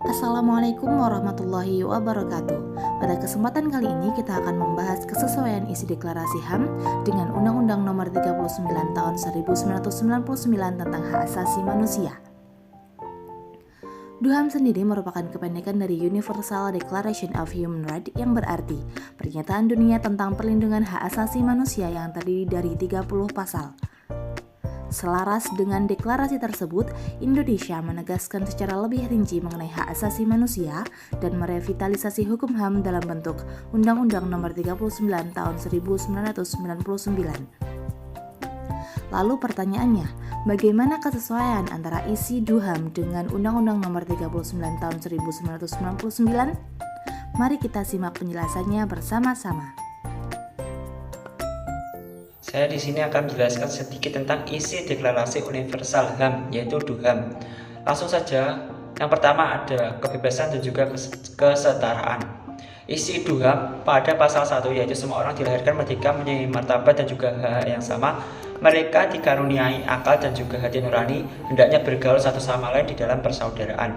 Assalamualaikum warahmatullahi wabarakatuh. Pada kesempatan kali ini kita akan membahas kesesuaian isi deklarasi HAM dengan Undang-Undang Nomor 39 Tahun 1999 tentang Hak Asasi Manusia. DUHAM sendiri merupakan kependekan dari Universal Declaration of Human Rights yang berarti pernyataan dunia tentang perlindungan hak asasi manusia yang terdiri dari 30 pasal. Selaras dengan deklarasi tersebut, Indonesia menegaskan secara lebih rinci mengenai hak asasi manusia dan merevitalisasi hukum HAM dalam bentuk Undang-Undang Nomor 39 Tahun 1999. Lalu pertanyaannya, bagaimana kesesuaian antara isi DUHAM dengan Undang-Undang Nomor 39 Tahun 1999? Mari kita simak penjelasannya bersama-sama. Saya di sini akan menjelaskan sedikit tentang isi Deklarasi Universal HAM, yaitu DUHAM. Langsung saja, yang pertama ada kebebasan dan juga kesetaraan. Isi DUHAM pada pasal 1 yaitu semua orang dilahirkan merdeka, mempunyai martabat dan juga hak yang sama. Mereka dikaruniai akal dan juga hati nurani, hendaknya bergaul satu sama lain di dalam persaudaraan.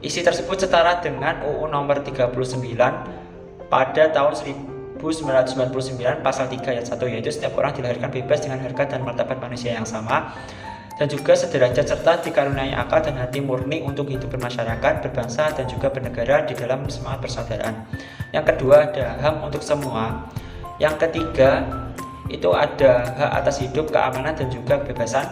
Isi tersebut setara dengan UU Nomor 39 pada tahun 1999 pasal 3 ayat 1, yaitu setiap orang dilahirkan bebas dengan harkat dan martabat manusia yang sama dan juga sederajat serta dikaruniai akal dan hati murni untuk hidup bermasyarakat, berbangsa dan juga bernegara di dalam semangat persaudaraan. Yang kedua ada HAM untuk semua. Yang ketiga itu ada hak atas hidup, keamanan dan juga kebebasan.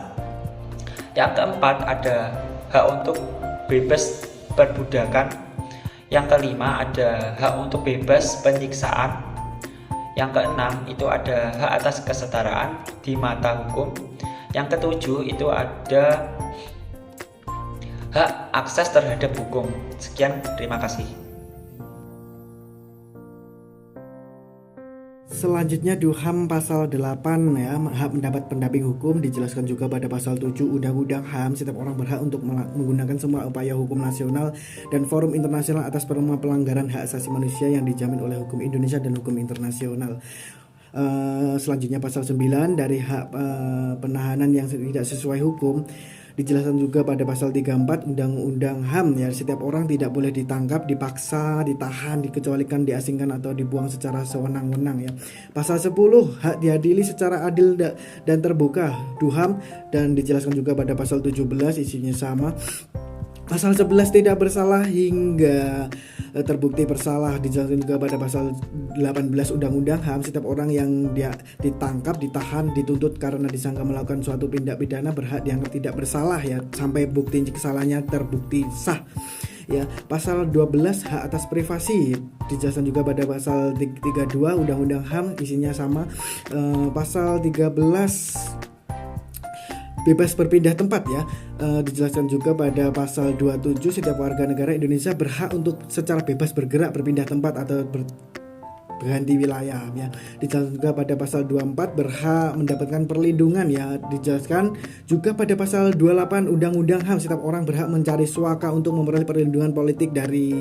Yang keempat ada hak untuk bebas perbudakan. Yang kelima ada hak untuk bebas penyiksaan. Yang keenam itu ada hak atas kesetaraan di mata hukum. Yang ketujuh itu ada hak akses terhadap hukum. Sekian, terima kasih. Selanjutnya DUHAM pasal 8 ya, hak mendapat pendamping hukum dijelaskan juga pada pasal 7 Undang-Undang HAM. Setiap orang berhak untuk menggunakan semua upaya hukum nasional dan forum internasional atas pelanggaran hak asasi manusia yang dijamin oleh hukum Indonesia dan hukum internasional. Selanjutnya pasal 9 dari hak penahanan yang tidak sesuai hukum dijelaskan juga pada pasal 34 Undang-Undang HAM ya, setiap orang tidak boleh ditangkap, dipaksa, ditahan, dikecualikan, diasingkan atau dibuang secara sewenang-wenang ya. Pasal 10 hak diadili secara adil dan terbuka DUHAM, dan dijelaskan juga pada pasal 17 isinya sama. Pasal 11 tidak bersalah hingga terbukti bersalah dijelaskan juga pada pasal 18 Undang-Undang HAM. Setiap orang yang ditangkap, ditahan, dituntut karena disangka melakukan suatu tindak pidana berhak dianggap tidak bersalah ya, sampai bukti kesalahannya terbukti sah. Ya, pasal 12 hak atas privasi dijelaskan juga pada pasal 32 Undang-Undang HAM, isinya sama. Pasal 13 bebas berpindah tempat ya, dijelaskan juga pada pasal 27 setiap warga negara Indonesia berhak untuk secara bebas bergerak, berpindah tempat atau berganti wilayah ya. Dijelaskan juga pada pasal 24 berhak mendapatkan perlindungan ya. Dijelaskan juga pada pasal 28 Undang-Undang HAM, setiap orang berhak mencari suaka untuk memperoleh perlindungan politik dari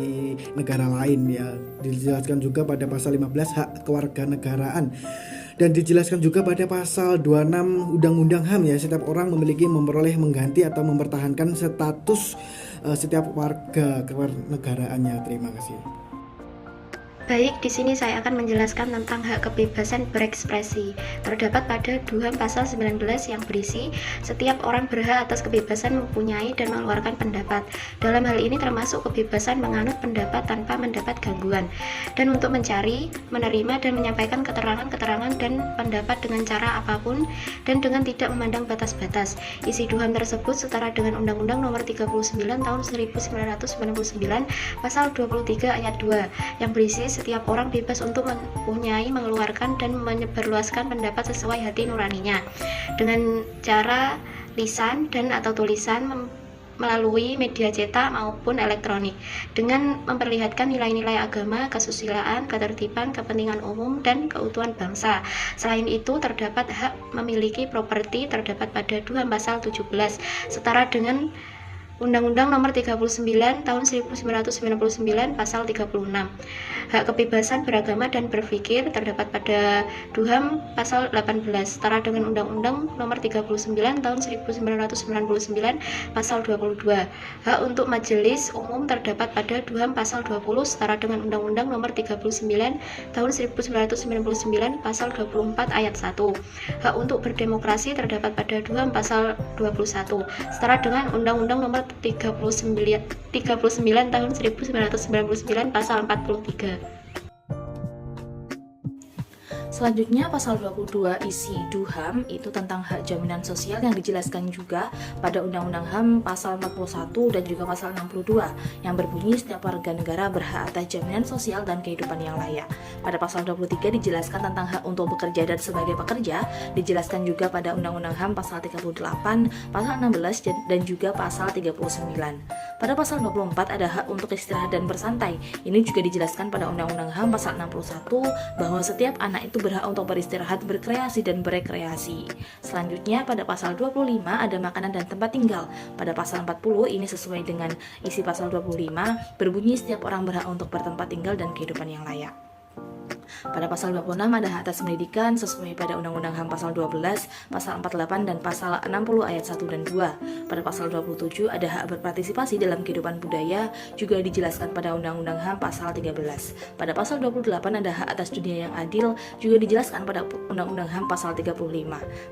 negara lain ya. Dijelaskan juga pada pasal 15 hak kewarganegaraan. Dan dijelaskan juga pada pasal 26 Undang-Undang HAM ya, setiap orang memperoleh mengganti atau mempertahankan status setiap warga kewarganegaraannya. Terima kasih. Baik, di sini saya akan menjelaskan tentang hak kebebasan berekspresi. Terdapat pada DUHAM pasal 19 yang berisi setiap orang berhak atas kebebasan mempunyai dan mengeluarkan pendapat. Dalam hal ini termasuk kebebasan menganut pendapat tanpa mendapat gangguan, dan untuk mencari, menerima dan menyampaikan keterangan-keterangan dan pendapat dengan cara apapun dan dengan tidak memandang batas-batas. Isi DUHAM tersebut setara dengan Undang-Undang Nomor 39 Tahun 1999 pasal 23 ayat 2 yang berisi setiap orang bebas untuk mempunyai, mengeluarkan dan menyebarluaskan pendapat sesuai hati nuraninya dengan cara lisan dan atau tulisan melalui media cetak maupun elektronik, dengan memperlihatkan nilai-nilai agama, kesusilaan, ketertiban, kepentingan umum, dan keutuhan bangsa. Selain itu, terdapat hak memiliki properti terdapat pada DUHAM pasal 17 setara dengan Undang-Undang Nomor 39 Tahun 1999 Pasal 36. Hak kebebasan beragama dan berpikir terdapat pada DUHAM Pasal 18 setara dengan Undang-Undang Nomor 39 Tahun 1999 Pasal 22. Hak untuk majelis umum terdapat pada DUHAM Pasal 20 setara dengan Undang-Undang Nomor 39 Tahun 1999 Pasal 24 Ayat 1. Hak untuk berdemokrasi terdapat pada DUHAM Pasal 21 setara dengan Undang-Undang Nomor 39 Tahun 1999 Pasal 43. Selanjutnya pasal 22 isi DUHAM itu tentang hak jaminan sosial yang dijelaskan juga pada Undang-Undang HAM pasal 41 dan juga pasal 62 yang berbunyi setiap warga negara berhak atas jaminan sosial dan kehidupan yang layak. Pada pasal 23 dijelaskan tentang hak untuk bekerja dan sebagai pekerja, dijelaskan juga pada Undang-Undang HAM pasal 38, pasal 16 dan juga pasal 39. Pada pasal 24 ada hak untuk istirahat dan bersantai. Ini juga dijelaskan pada Undang-Undang HAM pasal 61 bahwa setiap anak itu berhak untuk beristirahat, berkreasi, dan berekreasi. Selanjutnya pada pasal 25 ada makanan dan tempat tinggal. Pada pasal 40 ini sesuai dengan isi pasal 25 berbunyi setiap orang berhak untuk bertempat tinggal dan kehidupan yang layak. Pada pasal 26 ada hak atas pendidikan sesuai pada Undang-Undang HAM pasal 12, pasal 48 dan pasal 60 ayat 1 dan 2. Pada pasal 27 ada hak berpartisipasi dalam kehidupan budaya juga dijelaskan pada Undang-Undang HAM pasal 13. Pada pasal 28 ada hak atas dunia yang adil juga dijelaskan pada Undang-Undang HAM pasal 35.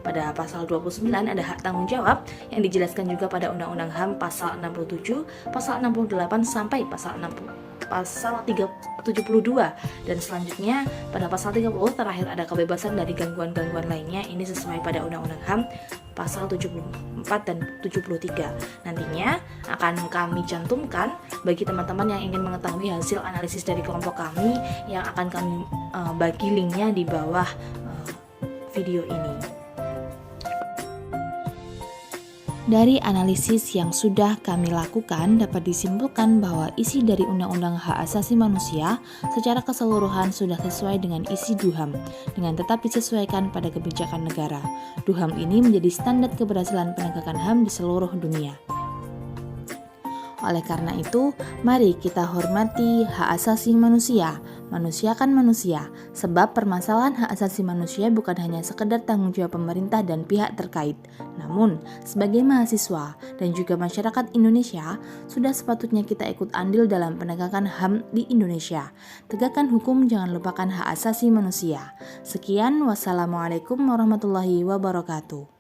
Pada pasal 29 ada hak tanggung jawab yang dijelaskan juga pada Undang-Undang HAM pasal 67, pasal 68 sampai pasal 72 dan selanjutnya pada pasal 30 terakhir ada kebebasan dari gangguan-gangguan lainnya. Ini sesuai pada Undang-Undang HAM pasal 74 dan 73. Nantinya akan kami cantumkan bagi teman-teman yang ingin mengetahui hasil analisis dari kelompok kami yang akan kami bagi linknya di bawah video ini. Dari analisis yang sudah kami lakukan, dapat disimpulkan bahwa isi dari Undang-Undang Hak Asasi Manusia secara keseluruhan sudah sesuai dengan isi DUHAM, dengan tetap disesuaikan pada kebijakan negara. DUHAM ini menjadi standar keberhasilan penegakan HAM di seluruh dunia. Oleh karena itu, mari kita hormati hak asasi manusia. Manusia kan manusia, sebab permasalahan hak asasi manusia bukan hanya sekedar tanggung jawab pemerintah dan pihak terkait. Namun, sebagai mahasiswa dan juga masyarakat Indonesia, sudah sepatutnya kita ikut andil dalam penegakan HAM di Indonesia. Tegakkan hukum, jangan lupakan hak asasi manusia. Sekian, wassalamualaikum warahmatullahi wabarakatuh.